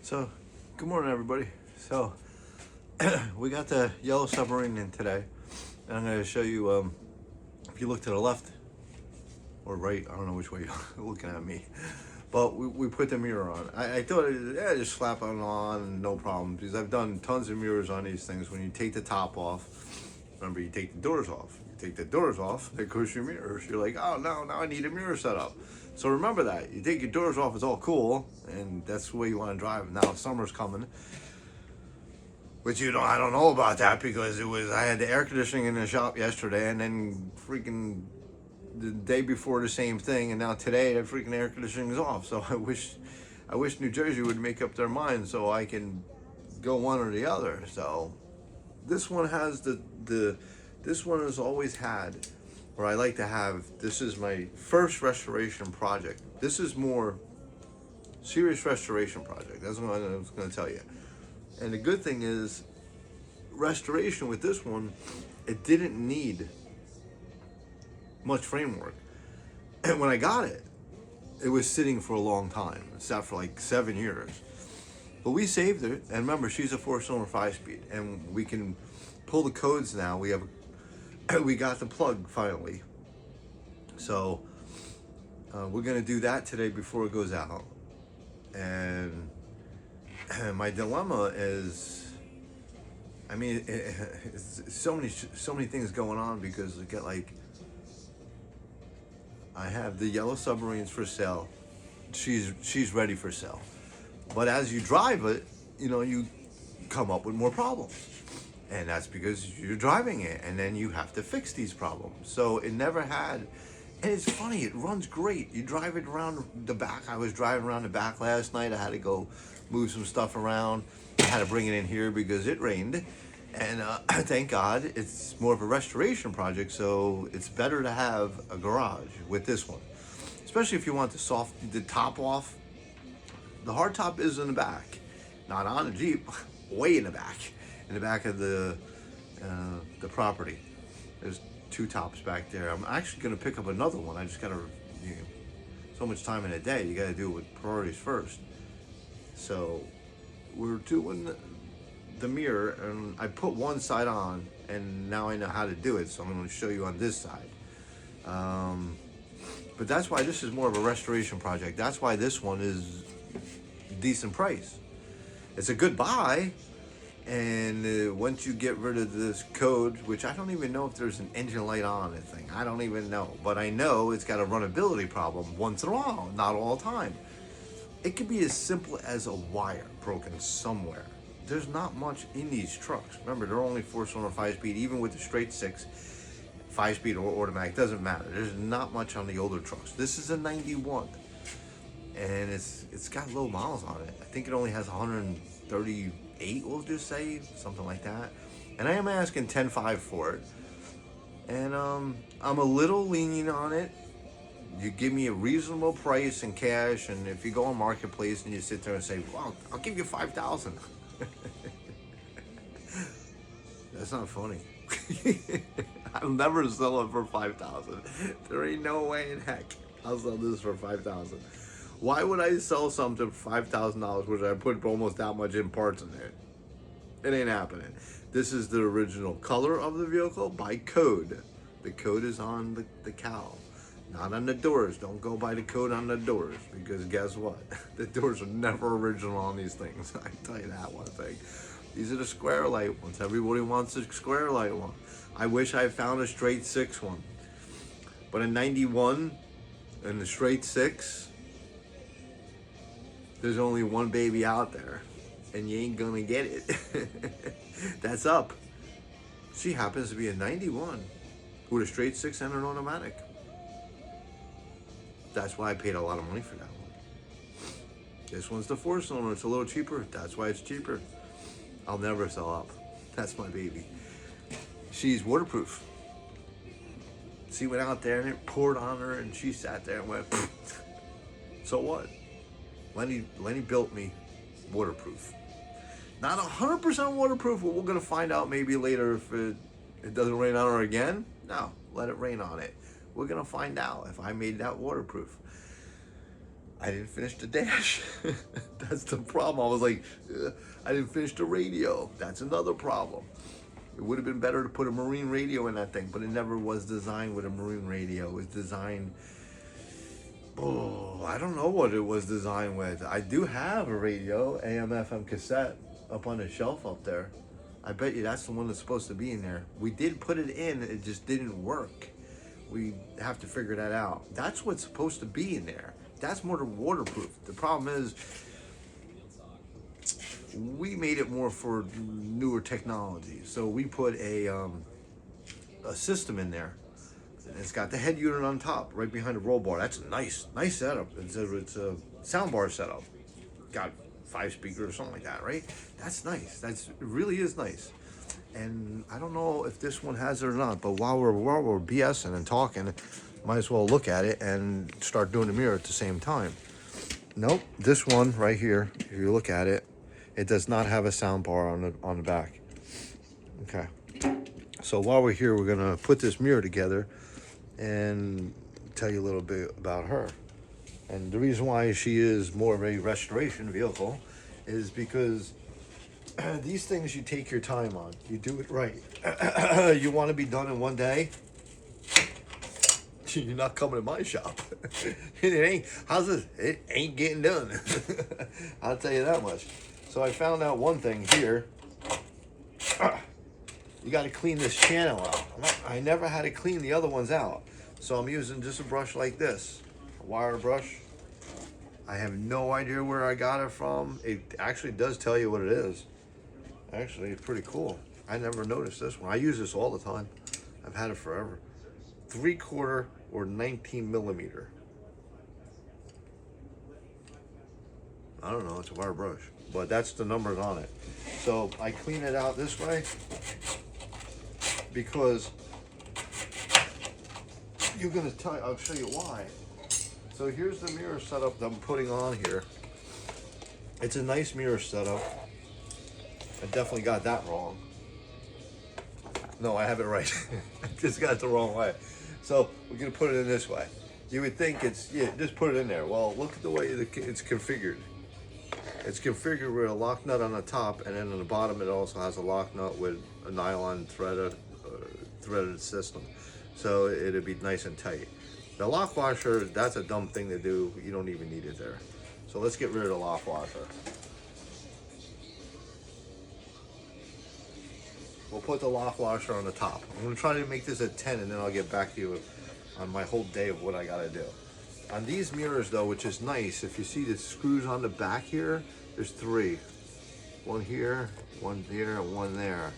So, good morning, everybody. So, we got the yellow submarine in today, and I'm going to show you. If you look to the left or right, I don't know which way you're looking at me, but we put the mirror on. I thought, just slap it on, no problem, because I've done tons of mirrors on these things. When you take the top off, remember, you take the doors off. You take the doors off, there goes your mirrors. You're like, oh no, now I need a mirror set up. So remember that. You take your doors off, it's all cool, and that's the way you want to drive. Now summer's coming. Which I don't know about that because I had the air conditioning in the shop yesterday, and then freaking the day before the same thing, and now today the freaking air conditioning is off. So I wish New Jersey would make up their mind so I can go one or the other. So this one has this one has always had, or I like to have. This is my first restoration project. This is more serious restoration project. That's what I was going to tell you. And the good thing is, restoration with this one, it didn't need much framework. And when I got it, it was sitting for a long time. It sat for like 7 years. But we saved it. And remember, she's a 4-cylinder 5-speed. And we can pull the codes now. We got the plug finally. So we're going to do that today before it goes out. And my dilemma is, I mean, it's so many things going on because I have the yellow submarines for sale. She's ready for sale, but as you drive it, you come up with more problems, and that's because you're driving it, and then you have to fix these problems. So it never had. And it's funny, it runs great. You drive it around the back. I was driving around the back last night. I had to go move some stuff around. I had to bring it in here because it rained. And thank God it's more of a restoration project, so it's better to have a garage with this one. Especially if you want the top off. The hard top is in the back. Not on the Jeep, way in the back of the property. There's 2 tops back there. I'm actually going to pick up another one. I just got to, so much time in a day, you got to do it with priorities first. So we're doing the mirror, and I put one side on, and now I know how to do it, so I'm going to show you on this side. But that's why this is more of a restoration project. That's why this one is decent price. It's a good buy. And once you get rid of this code, which I don't even know if there's an engine light on the thing. I don't even know. But I know it's got a runnability problem once in a while, not all the time. It could be as simple as a wire broken somewhere. There's not much in these trucks. Remember, they're only 4-cylinder 5-speed, even with the straight 6, 5-speed or automatic, doesn't matter. There's not much on the older trucks. This is a 91. And it's got low miles on it. I think it only has 138, we'll just say, something like that. And I am asking $10,500 for it. And I'm a little lenient on it. You give me a reasonable price in cash, and if you go on Marketplace and you sit there and say, well, I'll give you $5,000. That's not funny. I'll never sell it for $5,000. There ain't no way in heck I'll sell this for $5,000. Why would I sell something for $5,000 which I put almost that much in parts in it? It ain't happening. This is the original color of the vehicle by code. The code is on the cowl, not on the doors. Don't go by the code on the doors, because guess what? The doors are never original on these things. I can tell you that one thing. These are the square light ones. Everybody wants a square light one. I wish I found a straight 6 one. But a 91 and the straight 6, there's only one baby out there, and you ain't gonna get it. That's up. She happens to be a 91 with a straight 6 and an automatic. That's why I paid a lot of money for that one. This one's the 4-cylinder. It's a little cheaper. That's why it's cheaper. I'll never sell up. That's my baby. She's waterproof. She went out there and it poured on her, and she sat there and went, so what? Lenny built me waterproof. Not 100% waterproof, but we're going to find out maybe later if it doesn't rain on her again. No, let it rain on it. We're going to find out if I made that waterproof. I didn't finish the dash. That's the problem. I was like, I didn't finish the radio. That's another problem. It would have been better to put a marine radio in that thing, but it never was designed with a marine radio. It was designed, oh, I don't know what it was designed with. I do have a radio, AM FM cassette, up on the shelf up there. I bet you that's the one that's supposed to be in there. We did put it in, it just didn't work. We have to figure that out. That's what's supposed to be in there. That's more than waterproof. The problem is, we made it more for newer technology. So we put a system in there. It's got the head unit on top, right behind the roll bar. That's a nice setup. It's a sound bar setup. Got 5 speakers or something like that, right? That's nice. It really is nice. And I don't know if this one has it or not, but while we're BSing and talking, might as well look at it and start doing the mirror at the same time. Nope, this one right here, if you look at it, it does not have a sound bar on the back. Okay. So while we're here, we're gonna put this mirror together and tell you a little bit about her. And the reason why she is more of a restoration vehicle is because these things you take your time on. You do it right. You want to be done in one day, you're not coming to my shop. It ain't, how's this? It ain't getting done. I'll tell you that much. So I found out one thing here. You got to clean this channel out. I never had to clean the other ones out. So I'm using just a brush like this, a wire brush. I have no idea where I got it from. It actually does tell you what it is. Actually, it's pretty cool. I never noticed this one. I use this all the time. I've had it forever. 3/4 or 19 millimeter. I don't know, it's a wire brush, but that's the numbers on it. So I clean it out this way because you're gonna tell, I'll show you why. So here's the mirror setup that I'm putting on here. It's a nice mirror setup. I definitely got that wrong. No, I have it right. I just got it the wrong way. So we're gonna put it in this way. You would think it's, yeah, just put it in there. Well, look at the way it's configured. It's configured with a lock nut on the top, and then on the bottom it also has a lock nut with a nylon threaded system. So it'll be nice and tight. The lock washer, that's a dumb thing to do. You don't even need it there. So let's get rid of the lock washer. We'll put the lock washer on the top. I'm gonna try to make this at 10 and then I'll get back to you on my whole day of what I gotta do. On these mirrors though, which is nice, if you see the screws on the back here, there's 3. One here, one there, and one there.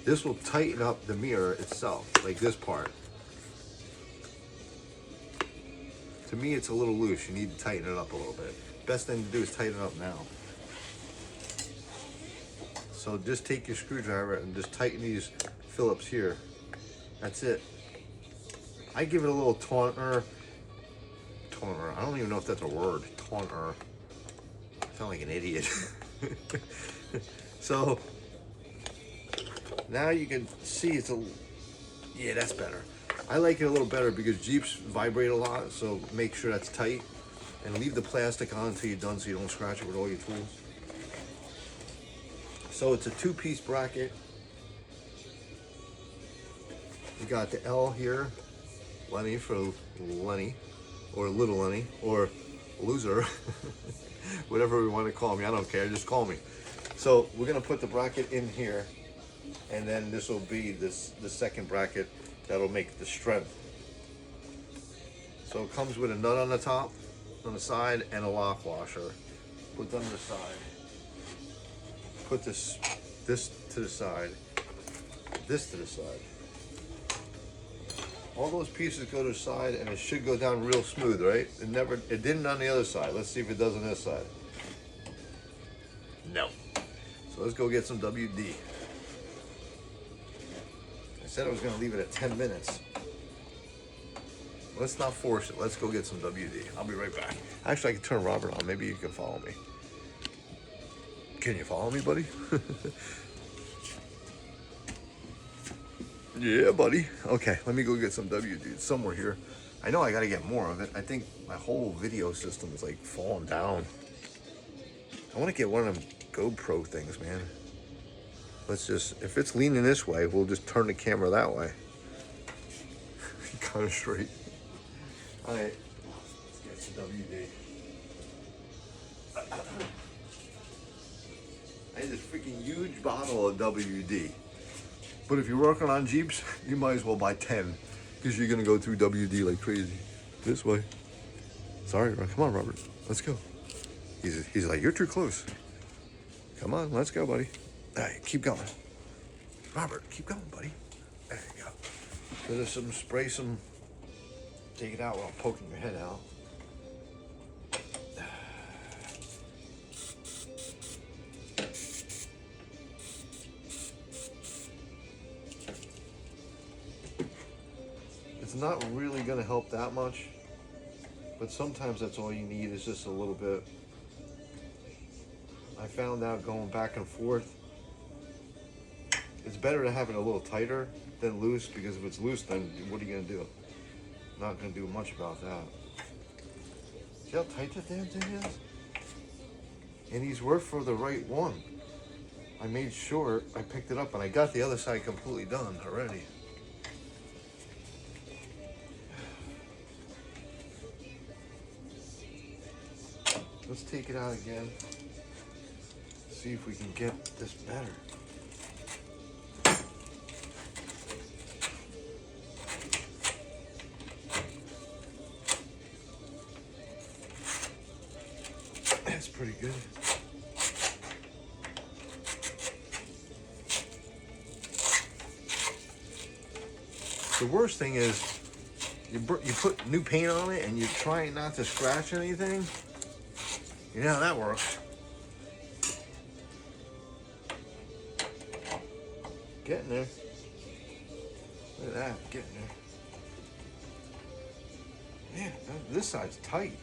This will tighten up the mirror itself, like this part. To me, it's a little loose. You need to tighten it up a little bit. Best thing to do is tighten it up now. So just take your screwdriver and just tighten these Phillips here. That's it. I give it a little taunter. I don't even know if that's a word. Taunter. I sound like an idiot. So now you can see it's a, yeah, that's better. I like it a little better because Jeeps vibrate a lot, so make sure that's tight. And leave the plastic on until you're done so you don't scratch it with all your tools. So it's a 2-piece bracket. You got the L here, Lenny for Lenny, or Little Lenny, or Loser, whatever we want to call me, I don't care, just call me. So we're gonna put the bracket in here, and then this will be the second bracket that'll make the strength. So it comes with a nut on the top, on the side, and a lock washer. Put them to the side. Put this to the side, this to the side. All those pieces go to the side, and it should go down real smooth, right? It didn't on the other side. Let's see if it does on this side. No. So let's go get some WD. I said I was gonna leave it at 10 minutes. Let's not force it. Let's go get some WD. I'll be right back. Actually, I can turn Robert on. Maybe you can follow me. Can you follow me, buddy? Yeah, buddy. Okay, let me go get some WD. It's somewhere here. I know I gotta get more of it. I think my whole video system is like falling down. I want to get one of them GoPro things, man. Let's just, if it's leaning this way, we'll just turn the camera that way. Kind of straight. All right, let's get some WD. I had this freaking huge bottle of WD. But if you're working on Jeeps, you might as well buy 10 because you're gonna go through WD like crazy. This way. Sorry, come on, Robert. Let's go. He's like, you're too close. Come on, let's go, buddy. All right, keep going. Robert, keep going, buddy. There you go. So there's some spray, some. Take it out while poking your head out. It's not really gonna help that much, but sometimes that's all you need is just a little bit. I found out going back and forth, it's better to have it a little tighter than loose, because if it's loose, then what are you gonna do? Not gonna do much about that. See how tight that damn thing is? And these were for the right one. I made sure I picked it up, and I got the other side completely done already. Let's take it out again. See if we can get this better. That's pretty good. The worst thing is you put new paint on it and you're trying not to scratch anything. You know how that works. Getting there. Look at that, getting there. Man, this side's tight.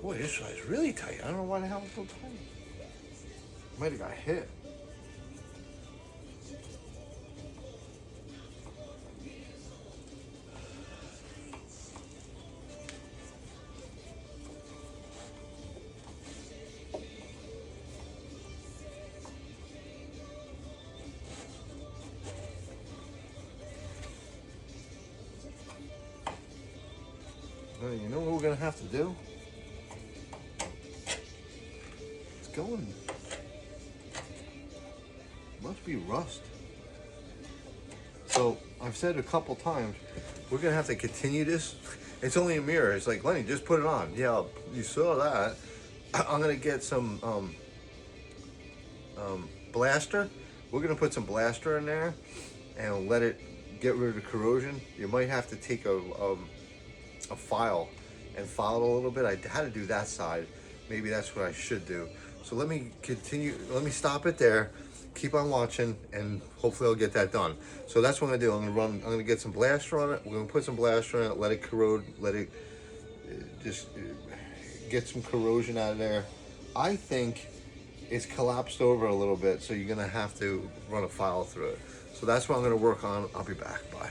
Boy, this side's really tight. I don't know why the hell it's so tight. Might have got hit. You know what we're gonna have to do? It's going. Must be rust. So I've said a couple times, we're gonna have to continue this. It's only a mirror. It's like, Lenny, just put it on. Yeah, you saw that. I'm gonna get some blaster. We're gonna put some blaster in there and let it get rid of the corrosion. You might have to take a file and file it a little bit. I had to do that side. Maybe that's what I should do. So let me continue. Let me stop it there. Keep on watching, and hopefully I'll get that done. So that's what I'm gonna do. I'm gonna get some blaster on it. We're gonna put some blaster on it. Let it corrode. Let it just get some corrosion out of there. I think it's collapsed over a little bit, so you're gonna have to run a file through it. So that's what I'm gonna work on. I'll be back. Bye.